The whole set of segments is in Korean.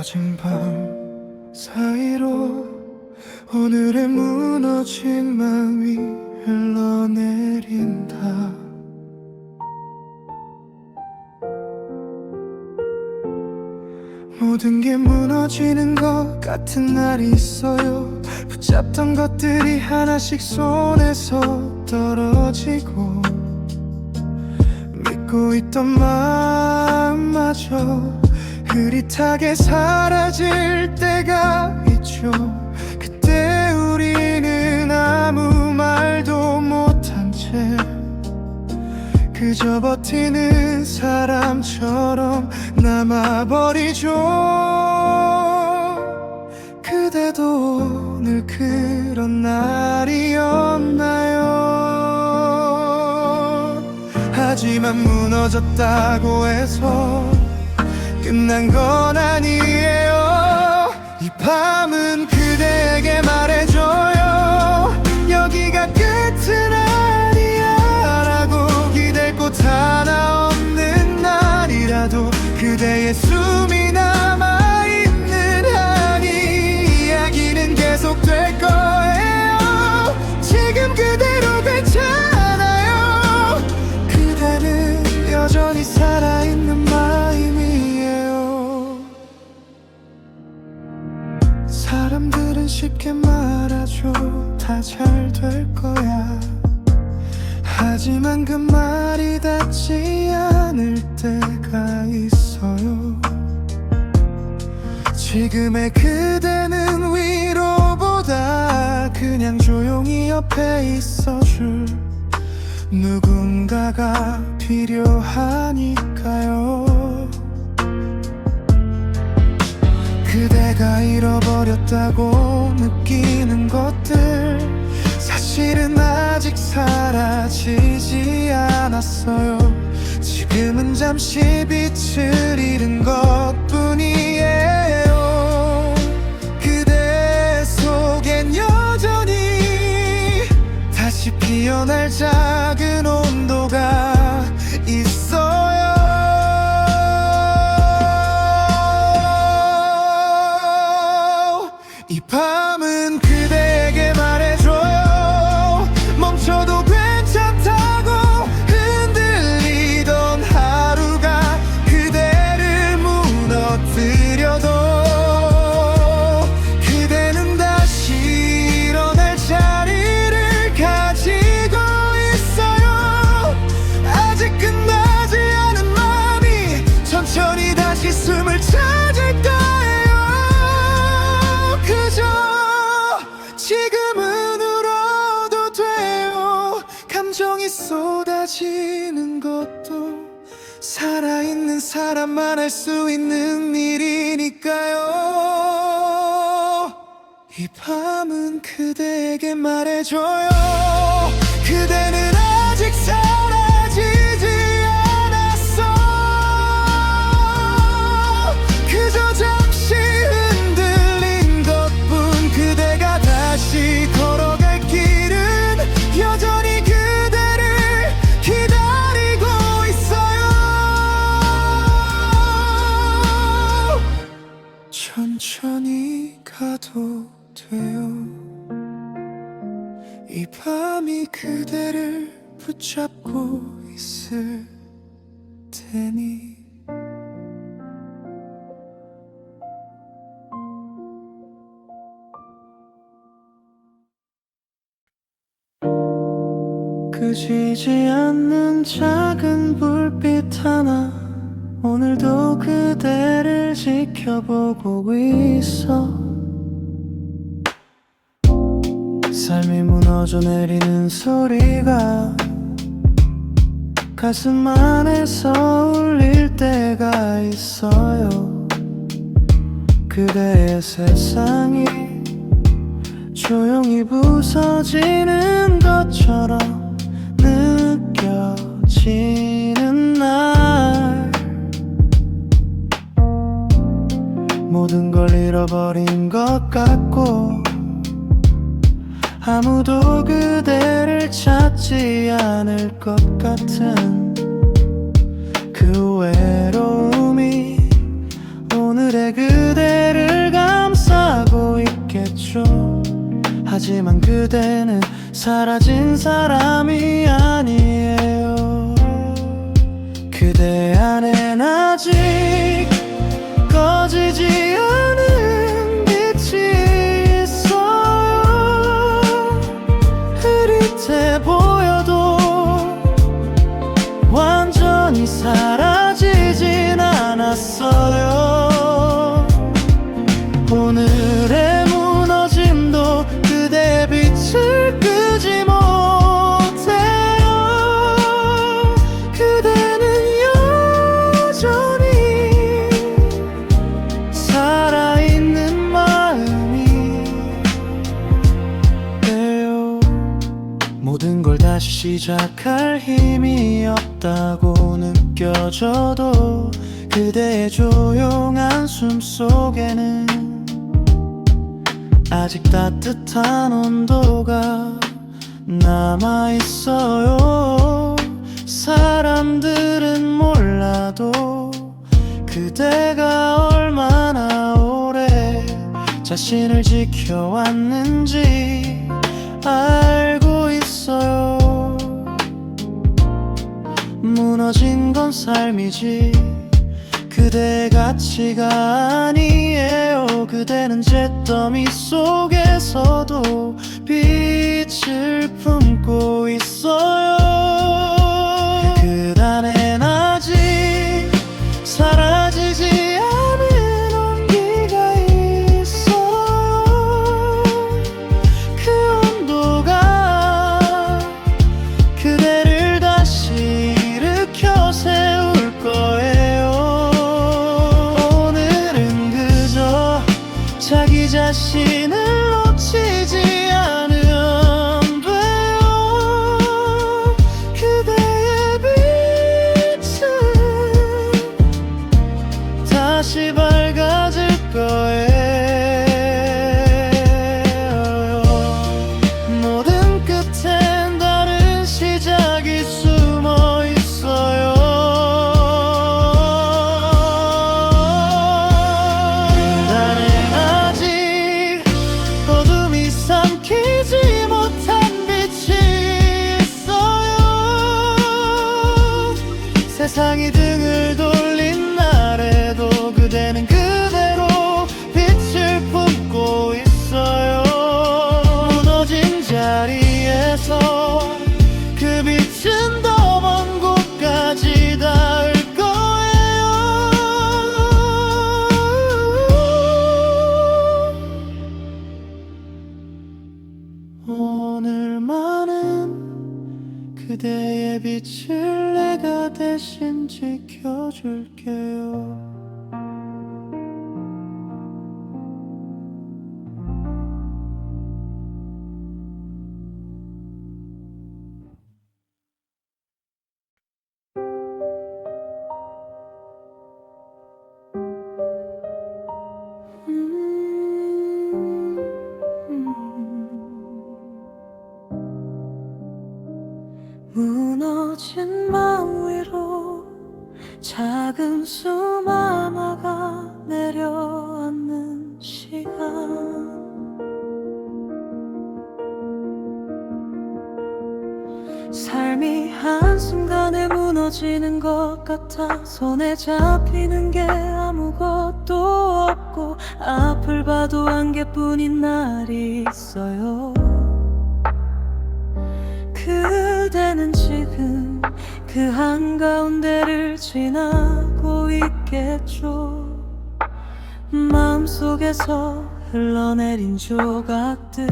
어진 밤 사이로 오늘의 무너진 마음이 흘러내린다. 모든 게 무너지는 것 같은 날이 있어요. 붙잡던 것들이 하나씩 손에서 떨어지고 믿고 있던 마음마저 흐릿하게 사라질 때가 있죠. 그때 우리는 아무 말도 못한 채 그저 버티는 사람처럼 남아버리죠. 그대도 오늘 그런 날이었나요? 하지만 무너졌다고 해서 끝난 건 아니에요. 이 밤은 그대에게 말해줘요. 여기가 끝은 아니야 라고 기댈 곳 하나 없는 날이라도 그대의 숨이 남아있는 한이 이야기는 계속될 거예요. 지금 그대로 괜찮아요. 그대는 여전히 살아있는 마음이에요. 사람들은 쉽게 말하죠. 다 잘 될 거야. 하지만 그 말이 닿지 않을 때가 있어요. 지금의 그대는 위로보다 그냥 조용히 옆에 있어줄 누군가가 필요하니까요. 그대가 잃어버렸다고 느끼는 것들 사실은 아직 사라지지 않았어요. 지금은 잠시 빛을 잃은 것뿐이에요. 그대 속엔 여전히 다시 피어날 작은 온도가 있어요. 이 밤은 그대에게 말해줘요. 멈춰도 괜찮다고 흔들리던 하루가 그대를 무너뜨려도 그대는 다시 일어날 자리를 가지고 있어요. 아직 끝나지 않은 마음이 천천히 다시 숨을 찾을 거예요. 지금은 울어도 돼요. 감정이 쏟아지는 것도 살아있는 사람만 할 수 있는 일이니까요. 이 밤은 그대에게 말해줘요. 그대는 아직 사라지지 않았어. 그저 잠시 흔들린 것뿐. 그대가 다시 걸어갈 길은 여전히 그대를 기다리고 있어요. 천천히 가도 돼요. 이 밤이 그대를 붙잡고 있을 테니. 끄지지 않는 작은 불빛 하나 오늘도 그대를 지켜보고 있어. 삶이 무너져 내리는 소리가 가슴 안에서 울릴 때가 있어요. 그대의 세상이 조용히 부서지는 것처럼 느껴지는 날 모든 걸 잃어버린 것 같고 아무도 그대를 찾지 않을 것 같은 그 외로움이 오늘의 그대 하지만 그대는 사라진 사람이 아니에요. 그대 안엔 아직 꺼지지 않은 빛이 있어요. 흐릿해 보여도 완전히 사라지진 않았어요. 오늘의 무너짐도 그대의 빛을 끄지 못해요. 그대는 여전히 살아있는 마음이에요. 모든 걸 다시 시작할 힘이 없다고 느껴져도 그대의 조용한 숨속에는 아직 따뜻한 온도가 남아있어요. 사람들은 몰라도 그대가 얼마나 오래 자신을 지켜왔는지 알고 있어요. 무너진 건 삶이지 그대의 가치가 아니에요. 그대는 잿더미 속에서도 빛을 품고 있어요. 그 안엔 아직 사라지지 않은 온기가 있어요. 그 온도가 그대를 다시 일으켜 세울 거예요. 오늘은 그저 자기 자신을 놓치지 않으면 돼요. 그대의 빛은 다시 밝아질 거예요. 모든 끝엔 다른 시작이 숨어 있어요. 그날엔 아직 어둠이 삼키지 못한 빛이 있어요. 세상이 등을 돌린 날에도 그대는 그대로 빛을 품고 있어요. 무너진 자리에서 그 빛은 더 먼 곳까지 닿을 거예요. 오늘만은 그대의 빛을 내가 대신 지켜줄게요. 무너진 마음 위로 작은 숨 하나가 내려앉는 시간. 삶이 한순간에 무너지는 것 같아 손에 잡히는 게 아무것도 없고 앞을 봐도 안개뿐인 날이 있어요. 그대는 지금 그 한가운데를 지나고 있겠죠. 마음속에서 흘러내린 조각들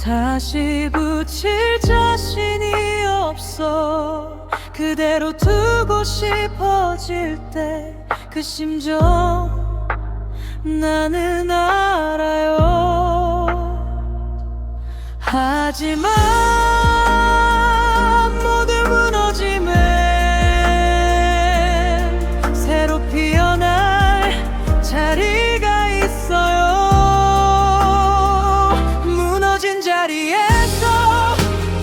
다시 붙일 자신이 없어. 그대로 두고 싶어질 때 그 심정 나는 알아요. 하지만 모두 무너짐엔 새로 피어날 자리가 있어요. 무너진 자리에서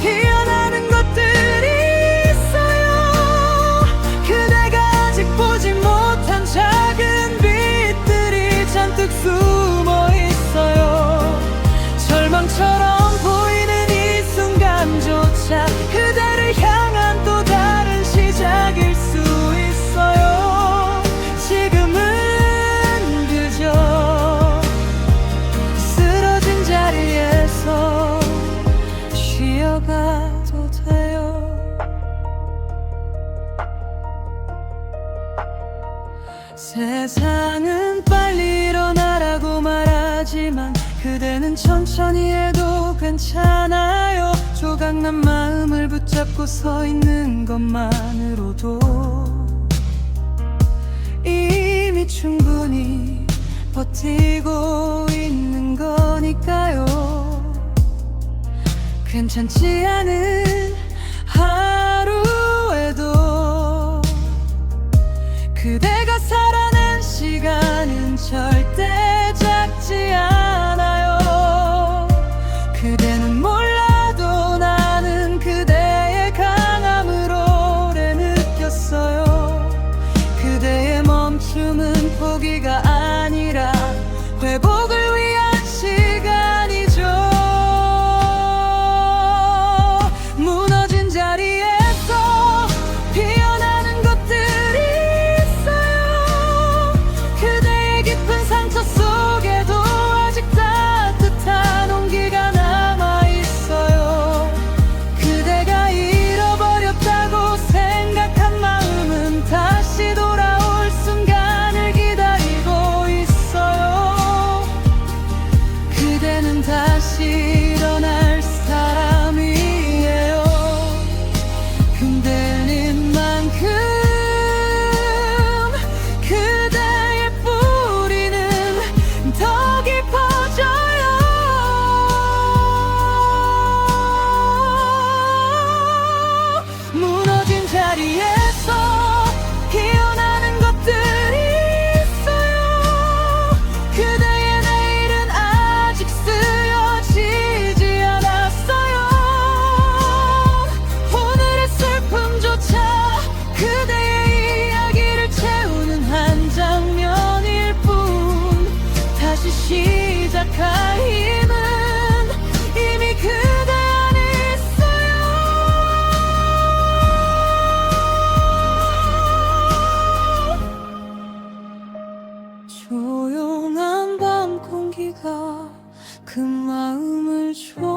피어나는 것들이 있어요. 그대가 아직 보지 못한 작은 빛들이 잔뜩 숨어 있어요. 천천히 해도 괜찮아요. 조각난 마음을 붙잡고 서 있는 것만으로도 이미 충분히 버티고 있는 거니까요. 괜찮지 않은 하루에도 그대가 살아낸 시간은 절대 작지 않아요. 그대는 몰라도 나는 그대의 강함을 오래 느꼈어요. 그대의 멈춤은 포기가 아니라 회복을 위한 시간이죠. 무너진 자리에서 피어나는 것들이 있어요. 그대의 깊은 상처 속에도 아직 따뜻한 온기가 남아있어요. 그대가 잃어버렸다고 생각한 마음은 다시 돌아올 순간을 기다리고 있어요. 그대는 다시 일어날 사람이에요. 흔들린 만큼 그대의 뿌리는 더 깊어져요. 무너진 자리에서 피어나는 것들이 있어요. 그대의 내일은 아직 쓰여지지 않았어요. 오늘의 슬픔조차 그대의 이야기를 채우는 한 장면일 뿐. 다시 시작할 힘은 이미 그대 안에 있어요. 조용한 밤 공기가 그 마음을 줘